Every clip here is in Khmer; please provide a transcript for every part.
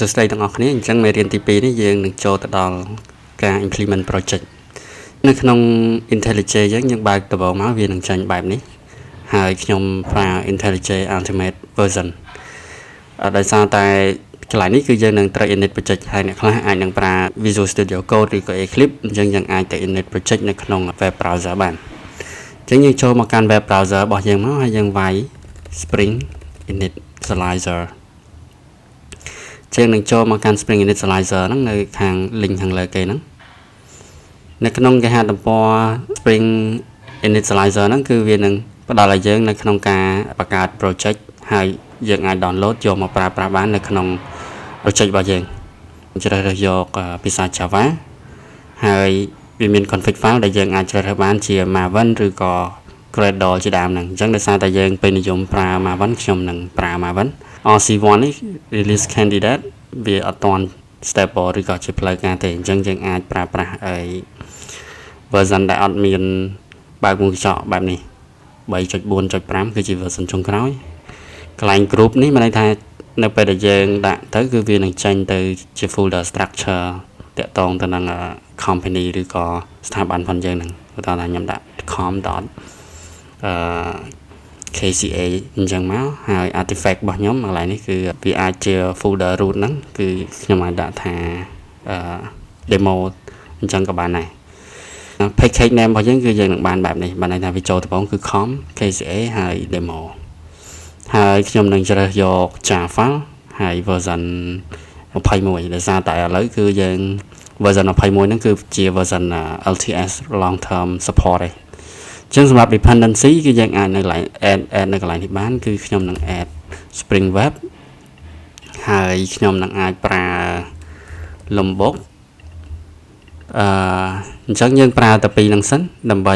សួស្តីទាំងអស់គ្នាអញ្ចឹងមេរៀនទី2នេះយើងនឹងចូលទៅដល់ការ implement project នៅក្នុង IntelliJ យើងបើកដំបូងមកវានឹងចេញបែបនេះហើយខ្ញុំប្រើ IntelliJ Ultimate version ដោយសារតែកន្លែងនេះគឺយើងនឹងត្រូវ init project ហើយអ្នកខ្លះអាចនឹងប្រើ Visual Studio Code ឬក៏ Eclipse អញ្ចឹងយើងអាចទៅ init project នៅក្នុង web browser បានអញ្ចឹងយើងចូលមកកាន់ web browser របស់យើងមកហើយយើងវាយ Spring Initializer យើងនឹងចូលមកកាន់ Spring Initializer ហ្នឹងនៅខាង link ខាងលើគេហ្នឹងនៅក្នុងគេហទំព័រ Spring Initializer ហ្នឹងគឺវានឹងផ្ដល់ឲ្យយើងនៅក្នុងការបង្កើត project ហើយយើងអាច download យកមកប្រើប្រាស់បាននៅក្នុង project របស់យើងជ្រើសរើសយកភាសា Java ហើយវាមាន config file ដែលយើងអាចជ្រើសរើសបានជា Maven ឬក៏ Gradle ជាដើមហ្នឹងអញ្ចឹងដោយសារតែយើងពេញនិយមប្រើ Maven ខ្ញុំនឹងប្រើ Maven RC1 នេះ release candidate វាអត់ទាន់ stable ឬក៏ជាផ្លូវការទេអញ្ចឹងយើងអាចប្រើប្រាស់version ដែលអត់មានបើកមុខកញ្ចក់បែបនេះ 3.4.5 គឺជា version ចុងក្រោយកន្លែង group នេះមានន័យថានៅពេលដែលយើងដាក់ទៅគឺវានឹងចេញទៅជា folder structure តាក់ទងទៅនឹង company ឬក៏ស្ថាប័នផងយើងហ្នឹងឧទាហរណ៍ថាខ្ញុំដាក់ com.kca អញ្ចឹងមកហើយ artifact របស់ខ្ញុំកន្លែងនេះគឺវាអាចជា folder root ហ្នឹងគឺខ្ញុំអាចដាក់ថា demo អញ្ចឹងក៏បានដែរ package name របស់យើងគឺយើងនឹងបានបែបនេះបានន័យថាវាចូលដំបូងគឺ com.kca ហើយ demo ហើយខ្ញុំនឹងជ្រើសយក Java ហើយ version 21ដោយសារតែឥឡូវគឺយើង version 21ហ្នឹងគឺជា version LTS long term support ឯងចឹងសម្រាប់ dependency គឺយើងអាចនៅកន្លែង add នៅកន្លែងនេះបានគឺខ្ញុំនឹង add Spring Web ហើយខ្ញុំនឹងអាចប្រើ Lombok អញ្ចឹងយើងប្រើតែពីរហ្នឹងសិនដើម្បី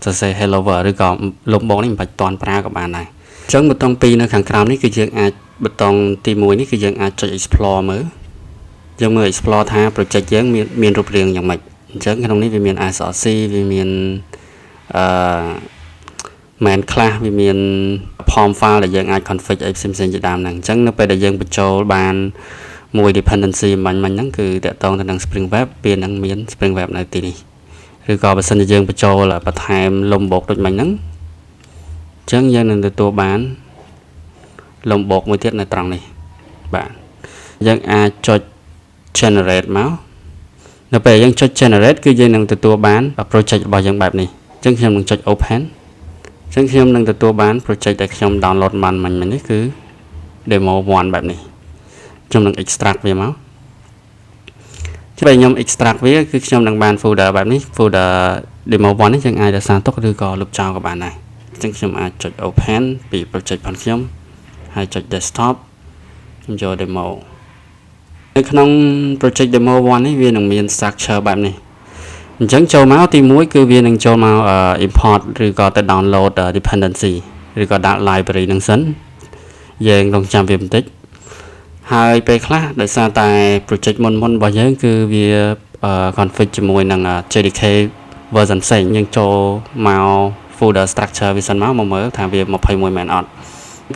សរសេរ hello world ឬក៏ Lombok នេះមិនបាច់តាន់ប្រើក៏បានដែរអញ្ចឹងប៊ូតុង2នៅខាងក្រោមនេះគឺយើងអាចប៊ូតុងទី1នេះគឺយើងអាចចុច explore មើលយើងមើល explore ថា project យើងមានរូបរាងយ៉ាងម៉េចអញ្ចឹងក្នុងនេះវាមាន src វាមានmain class វាមាន form file ដែលយើងអាច config អីផ្សេងៗជាដើមហ្នឹងអញ្ចឹងនៅពេលដែលយើងបញ្ចូលបានមួយ dependency មិញហ្នឹងគឺតាក់ទងទៅនឹង Spring Web វានឹងមាន Spring Web នៅទីនេះឬក៏បើសិនជាយើងបញ្ចូលបន្ថែម Lombok ដូចមិញហ្នឹងអញ្ចឹងយើងនឹងទទួលបាន Lombok មួយទៀតនៅត្រង់នេះបាទយើងអាចចុច generate មកនៅពេលយើងចុច generate គឺយើងនឹងទទួលបាន project របស់យើងបែបនេះអញ្ចឹងខ្ញុំនឹងចុច open អញ្ចឹងខ្ញុំនឹងទទួលបាន project ដែលខ្ញុំ download បានមិញនេះគឺ demo 1 បែបនេះខ្ញុំនឹង extract វាមកពេលខ្ញុំ extract វាគឺខ្ញុំនឹងបាន folder បែបនេះ folder demo 1នេះយើងអាចរក្សាទុកឬក៏លុបចោលក៏បានដែរអញ្ចឹងខ្ញុំអាចចុច open ពី project ផងខ្ញុំហើយចុច desktop ខ្ញុំចូល demo នៅក្នុង project demo 1នេះវានឹងមាន structure បែបនេះអញ្ចឹងចូលមកទី1គឺវានឹងចូលមក import ឬក៏ទៅ download dependency ឬក៏ដាក់ library នឹងសិនយើងរងចាំវាបន្តិចហើយពេលខ្លះដោយសារតែ project មុនរបស់យើងគឺវា config ជាមួយនឹង JDK version ផ្សេងយើងចូលមក folder structure វាសិនមកមើលថាវា21មែនអត់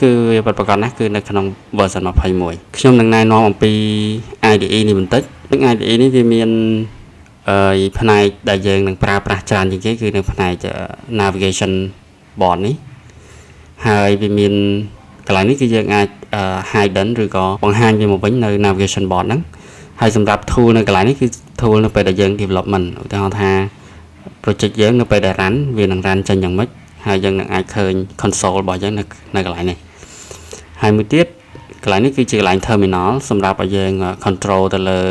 គឺវាប្រកបណាស់គឺនៅក្នុង version 21ខ្ញុំនឹងណែនាំអំពី IDE នេះបន្តិចនឹង IDE នេះវាមានផ្នែកដែលយើងនឹងប្រើប្រាស់ច្រើនជាងគេគឺនៅផ្នែក navigation board នេះហើយវាមានកន្លែងនេះគឺយើងអាច hidden ឬក៏បង្ហាញវាមកវិញនៅ navigation board ហ្នឹងហើយសម្រាប់ tool នៅកន្លែងនេះគឺ tool នៅពេលដែលយើង development ឧទាហរណ៍ថា project យើងនៅពេលដែល run វានឹង run ចេញយ៉ាងម៉េចហើយយើងនឹងអាចឃើញ console របស់យើងនៅកន្លែងនេះហើយមួយទៀតកន្លែងនេះគឺជាកន្លែង terminal សម្រាប់ឲ្យយើង control ទៅលើ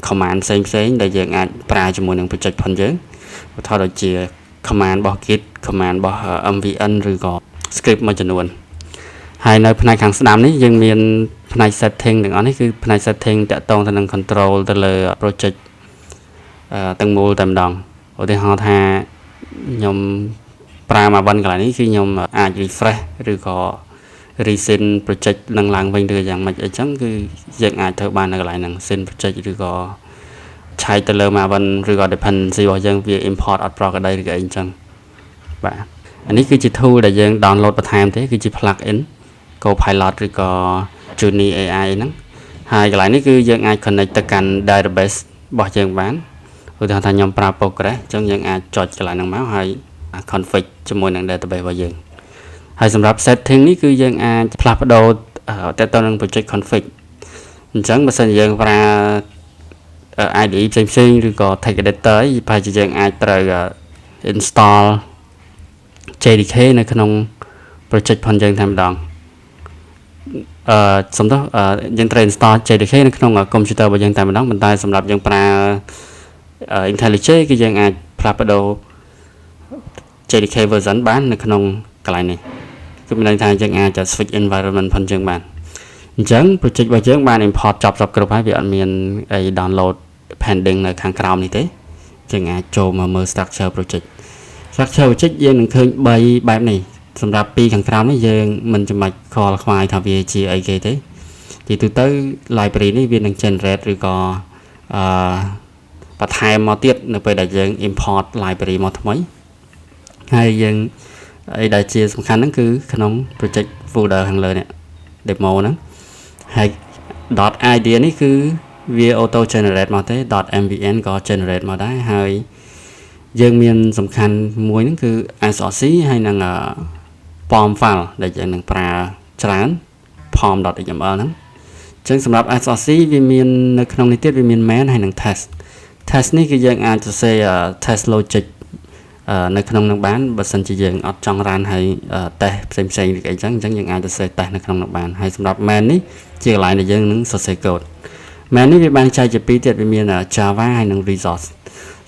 command ផ្សេងដែលយើងអាចប្រើជាមួយនឹង project ផងយើងឧទាហរណ៍ដូចជា command របស់ git command របស់ mvn ឬក៏ script មួយចំនួនហើយនៅផ្នែកខាងស្ដាំនេះយើងមានផ្នែក setting ទាំងអស់នេះគឺផ្នែក setting តាក់ទងទៅនឹង control ទៅលើ project ទាំងមូលតែម្ដងឧទាហរណ៍ថាខ្ញុំប្រើមកវិញកន្លែងនេះគឺខ្ញុំអាច refresh ឬក៏ resend project នឹងឡើងវិញឬយ៉ាងម៉េចអីចឹងគឺយើងអាចធ្វើបាននៅកន្លែងហ្នឹង send project ឬក៏ឆែកទៅលើ Maven ឬក៏ dependency របស់យើងវា import អត់ប្រក្រតីឬក៏អីចឹងបាទអានេះគឺជា tool ដែលយើង download បន្ថែមទេគឺជា plugin Copilot ឬក៏ Journey AI ហ្នឹង ហើយកន្លែងនេះគឺយើងអាច connect ទៅកាន់ database របស់យើងបានឧទាហរណ៍ថាខ្ញុំប្រើ Postgres អញ្ចឹងយើងអាចចុចកន្លែងហ្នឹងមកហើយ config ជាមួយនឹង database របស់យើងហើយសម្រាប់ setting នេះគឺយើងអាចផ្លាស់ប្ដូរទៅទៅនឹង project config អញ្ចឹងបើសិនជាយើងប្រើ IDE ផ្សេងៗឬក៏ text editor ប្រហែលជាយើងអាចត្រូវ install JDK នៅក្នុង project ផងយើងតែម្ដងសំដៅយើងត្រូវ install JDK នៅក្នុង computer របស់យើងតែម្ដងប៉ុន្តែសម្រាប់យើងប្រើ IntelliJ គឺយើងអាចផ្លាស់ប្ដូរ JDK version បាននៅក្នុងកន្លែងនេះគឺមានន័យថាយើងអាច switch environment ផងយើងបានអញ្ចឹង project របស់យើងបាន import ចប់សពគ្រប់ហើយវាអត់មានអី download pending នៅខាងក្រោមនេះទេយើងអាចចូលមកមើល structure project យើងនឹងឃើញ3បែបនេះសម្រាប់ពីខាងក្រោមនេះយើងមិនចាំបាច់ខលខ្វាយថាវាជាអីគេទេជាទូទៅ library នេះវានឹង generate ឬក៏បន្ថែមមកទៀតនៅពេលដែលយើង import library មកថ្មីហើយយើងអីដែលជាសំខាន់ហ្នឹងគឺក្នុង project folder ខាងលើនេះ demo ហ្នឹងហើយ .idea នេះគឺវា auto generate មកទេ .mvn ក៏ generate មកដែរហើយយើងមានសំខាន់មួយហ្នឹងគឺ src ហើយនឹង pom file ដែលយើងនឹងប្រើច្រើន pom.xml ហ្នឹងអញ្ចឹងសម្រាប់ src វាមាននៅក្នុងនេះទៀតវាមាន main ហើយនឹង test នេះគឺយើងអាចសរសេរ test logic នៅក្នុងនឹងបានបើសិនជាយើងអត់ចង់រ៉ានហើយ test ផ្សេងៗឬអីចឹងយើងអាចសរសេរ test នៅក្នុងនឹងបានហើយសម្រាប់ main នេះជាកន្លែងដែលយើងនឹងសរសេរ code main នេះវាបានចែកជាពីរទៀតវាមាន Java ហើយនិង resource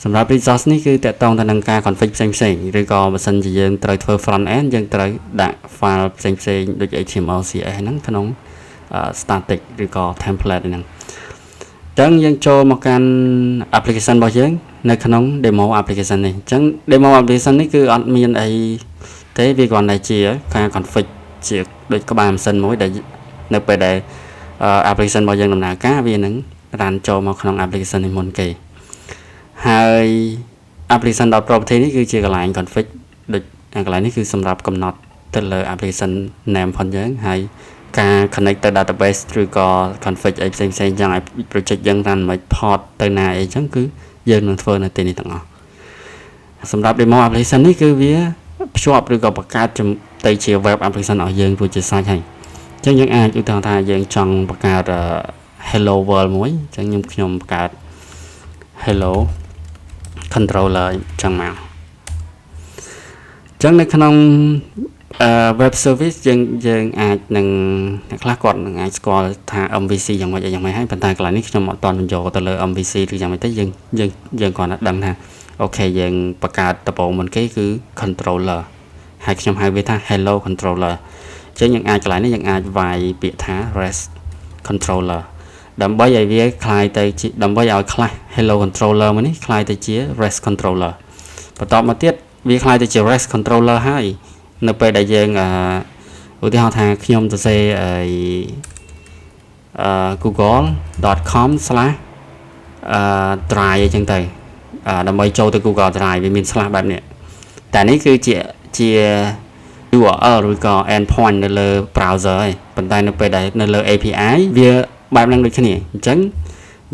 សម្រាប់ resource នេះគឺតកតងទៅនឹងការ config ផ្សេងៗឬក៏បើសិនជាយើងត្រូវធ្វើ front end យើងត្រូវដាក់ file ផ្សេងៗដូច HTML CSS ហ្នឹងក្នុង static ឬក៏ template ហ្នឹងអញ្ចឹងយើងចូលមកកាន់ application របស់យើងនៅក្នុង demo application នេះអញ្ចឹង demo application នេះគឺអត់មានអីទេវាគ្រាន់តែជាការ config ជាដូចក្បាលម៉ាស៊ីនមួយដែលនៅពេលដែល application របស់យើងដំណើរការវានឹង run ចូលមកក្នុង application នេះមុនគេហើយ application.property នេះគឺជាកន្លែង config ដូចកន្លែងនេះគឺសម្រាប់កំណត់ទៅលើ application name ផងយើងហើយការ connect ទៅ database ឬក៏ config អីផ្សេងៗចឹងឲ្យ project យើង run មិន port ទៅណាអីចឹងគឺយើងនឹងធ្វើនៅទីនេះទាំងអស់សម្រាប់ demo application នេះគឺវាភ្ជាប់ឬក៏បង្កើតទៅជា web application ឲ្យយើងរួចជាស្រេចហើយអញ្ចឹងយើងអាចឧទាហរណ៍ថាយើងចង់បង្កើត hello world មួយអញ្ចឹងខ្ញុំបង្កើត hello controller ចឹងមកអញ្ចឹងនៅក្នុងweb service យើងអាចនឹងអ្នកខ្លះគាត់នឹងអាចស្គាល់ថា MVC យ៉ាងម៉េចហើយប៉ុន្តែកន្លែងនេះខ្ញុំអត់តន់បញ្ចូលទៅលើ MVC ឬយ៉ាងម៉េចទេយើងគាត់តែដឹងថាអូខេយើងបង្កើតដំបូងមុនគេគឺ controller ហើយខ្ញុំហៅវាថា hello controller អញ្ចឹងយើងអាចកន្លែងនេះយើងអាចវាយពាក្យថា rest controller ដើម្បីឲ្យវាคล้ายទៅជាដើម្បីឲ្យខ្លះ hello controller មួយនេះคล้ายទៅជា rest controller បន្ទាប់មកទៀតវាคล้ายទៅជា rest controller ហើយនៅពេលដែលយើងឧទាហរណ៍ថាខ្ញុំសរសេរgoogle.com/drive អញ្ចឹងទៅដើម្បីចូលទៅ Google Drive វាមាន slash បែបនេះតែនេះគឺជា URL ឬក៏ endpoint នៅលើ browser ឯងប៉ុន្តែនៅពេលដែលនៅលើ API វាបែបហ្នឹងដូចគ្នាអញ្ចឹង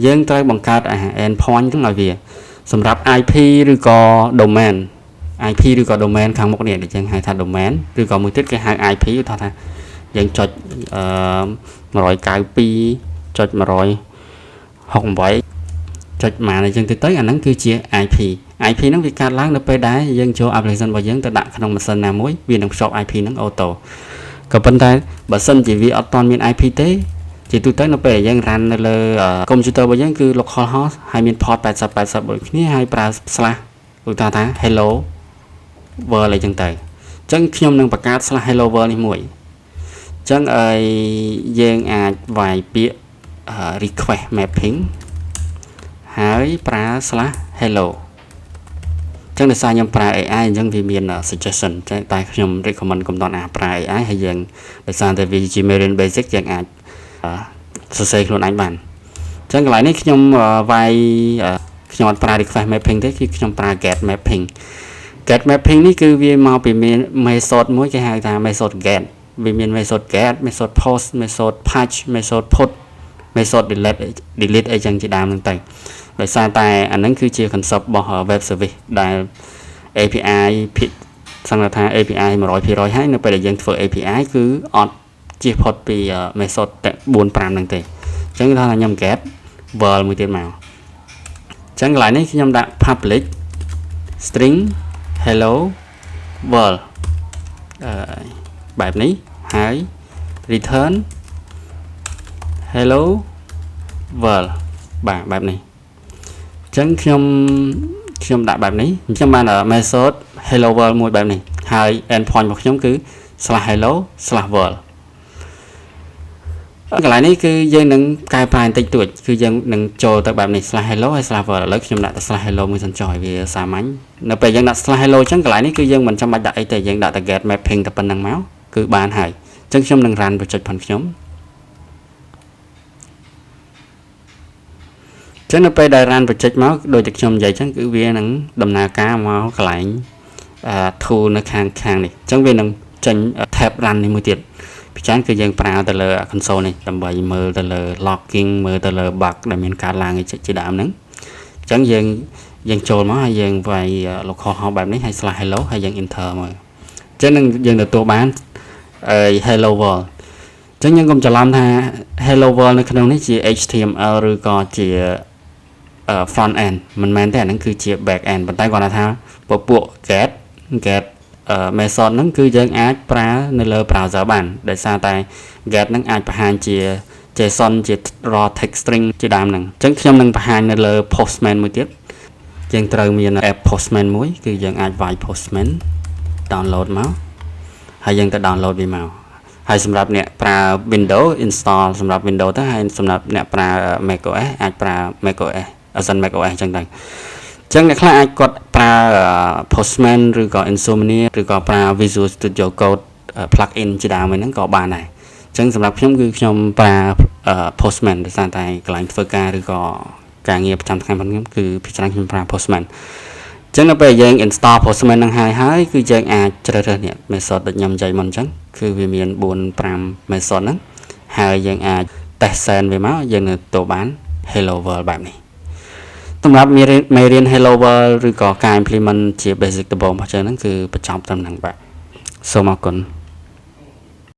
យើងត្រូវបង្កើត endpoint ហ្នឹងឲ្យវាសម្រាប់ IP ឬក៏ domain IP ឬក៏ domain ខាងមុខនេះដែលយើងហៅថា domain ឬក៏មួយទៀតគេហៅ IP ឧទាហរណ៍ថាយើងចុច192.168 ចុចម៉ានអញ្ចឹងទៅអាហ្នឹងគឺជា IP ហ្នឹងវាកាត់ឡើងនៅពេលដែលយើងចូល application របស់យើងទៅដាក់ក្នុងម៉ាស៊ីនណាមួយវានឹងភ្ជាប់ IP ហ្នឹងអូតូក៏ប៉ុន្តែបើសិនជាវាអត់ទាន់មាន IP ទេជាទូទៅនៅពេលដែលយើង run នៅលើ computer របស់យើងគឺ local host ហើយមាន port 80 ដូចគ្នាហើយប្រើ slash ឧទាហរណ៍ថា hello world អីចឹងទៅអញ្ចឹងខ្ញុំនឹងបង្កើត slash hello world នេះមួយអញ្ចឹងយើងអាចវាយពាក្យ request mapping ហើយប្រើ slash hello អញ្ចឹងដោយសារខ្ញុំប្រើ AI អញ្ចឹងវាមាន suggestion តែខ្ញុំ recommend កុំតន់ប្រើ AI ហើយយើងដោយសារតែវាជា Marian Basic យើងអាចសរសេរខ្លួនឯងបានអញ្ចឹងកន្លែងនេះខ្ញុំវាយខ្ញុំអត់ប្រើ request mapping ទេគឺខ្ញុំប្រើ get mapping នេះគឺវាមកពីមាន method មួយគេហៅថា method get វាមាន method get method post method patch method put method delete អីចឹងជាដើមហ្នឹងទៅដោយសារតែអាហ្នឹងគឺជា concept របស់ web service ដែល API សង្កត់ថា API 100% ហើយនៅពេលដែលយើងធ្វើ API គឺអត់ជៀសផុតពី method តែ4 5ហ្នឹងទេអញ្ចឹងថាខ្ញុំ get world មួយទៀតមកអញ្ចឹងកន្លែងនេះខ្ញុំដាក់ public string hello world បែបនេះហើយ return hello world បាទបែបនេះអញ្ចឹងខ្ញុំដាក់បែបនេះអញ្ចឹងបាន method hello world មួយបែបនេះហើយ endpoint របស់ខ្ញុំគឺ /hello/world កន្លែងនេះគឺយើងនឹងកែប្រែបន្តិចតួចគឺយើងនឹងចូលទៅបែបនេះ /hello ហើយ /world ឥឡូវខ្ញុំដាក់តែ /hello មួយសិនចុះឲ្យវាសាមញ្ញនៅពេលយើងដាក់ /hello អញ្ចឹងកន្លែងនេះគឺយើងមិនចាំបាច់ដាក់អីទេយើងដាក់តែ get mapping តែប៉ុណ្្នឹងមកគឺបានហើយអញ្ចឹងខ្ញុំនឹង run project ផងខ្ញុំចឹងនៅពេលដែល run project មកដូចតែខ្ញុំនិយាយចឹងគឺវានឹងដំណើរការមកកន្លែងtool នៅខាងនេះអញ្ចឹងវានឹងចេញ tab run នេះមួយទៀតពីច្រើនគឺយើងប្រើទៅលើ console នេះដើម្បីមើលទៅលើ logging មើលទៅលើ bug ដែលមានកើតឡើងជាដើមហ្នឹងអញ្ចឹងយើងចូលមកហើយយើងវាយ local host បែបនេះហើយ /hello ហើយយើង enter មើលអញ្ចឹងនឹងយើងទទួលបានhello world អញ្ចឹងយើងកុំច្រឡំថា hello world នៅក្នុងនេះជា HTML ឬក៏ជា front end មិនមែនទេអាហ្នឹងគឺជា back end ប៉ុន្តែគាត់ថាពពួក get method ហ្នឹងគឺយើងអាចប្រើនៅលើ browser បានដោយសារតែ get ហ្នឹងអាចបង្ហាញជា JSON ជា raw text string ជាដើមហ្នឹងអញ្ចឹងខ្ញុំនឹងបង្ហាញនៅលើ Postman មួយទៀតយើងត្រូវមាន app Postman មួយគឺយើងអាចវាយ Postman download មកហើយយើងទៅ download វាមកហើយសម្រាប់អ្នកប្រើ Windows install សម្រាប់ Windows ទៅហើយសម្រាប់អ្នកប្រើ macOS អាចប្រើ macOS អញ្ចឹងទៅអញ្ចឹងអ្នកខ្លះអាចគាត់ប្រើ Postman ឬក៏ Insomnia ឬក៏ប្រើ Visual Studio Code plugin ជាដើមហ្នឹងក៏បានដែរអញ្ចឹងសម្រាប់ខ្ញុំគឺខ្ញុំប្រើ Postman ដោយសារតែកន្លែងធ្វើការឬក៏ការងារប្រចាំថ្ងៃរបស់ខ្ញុំគឺភាគច្រើនខ្ញុំប្រើ Postman អញ្ចឹងនៅពេលយើង install Postman ហ្នឹងហើយគឺយើងអាចជ្រើសរើសនេះ method ដូចខ្ញុំនិយាយមុនអញ្ចឹងគឺវាមាន4 5 method ហ្នឹងហើយយើងអាច test send វាមកយើងនឹងទទួលបាន hello world បែបនេះសម្រាប់មេរៀន hello world ឬក៏ការ implement ជា basic ដំបូងរបស់យើងហ្នឹងគឺបញ្ចប់ត្រឹមហ្នឹងបាទសូមអរគុណ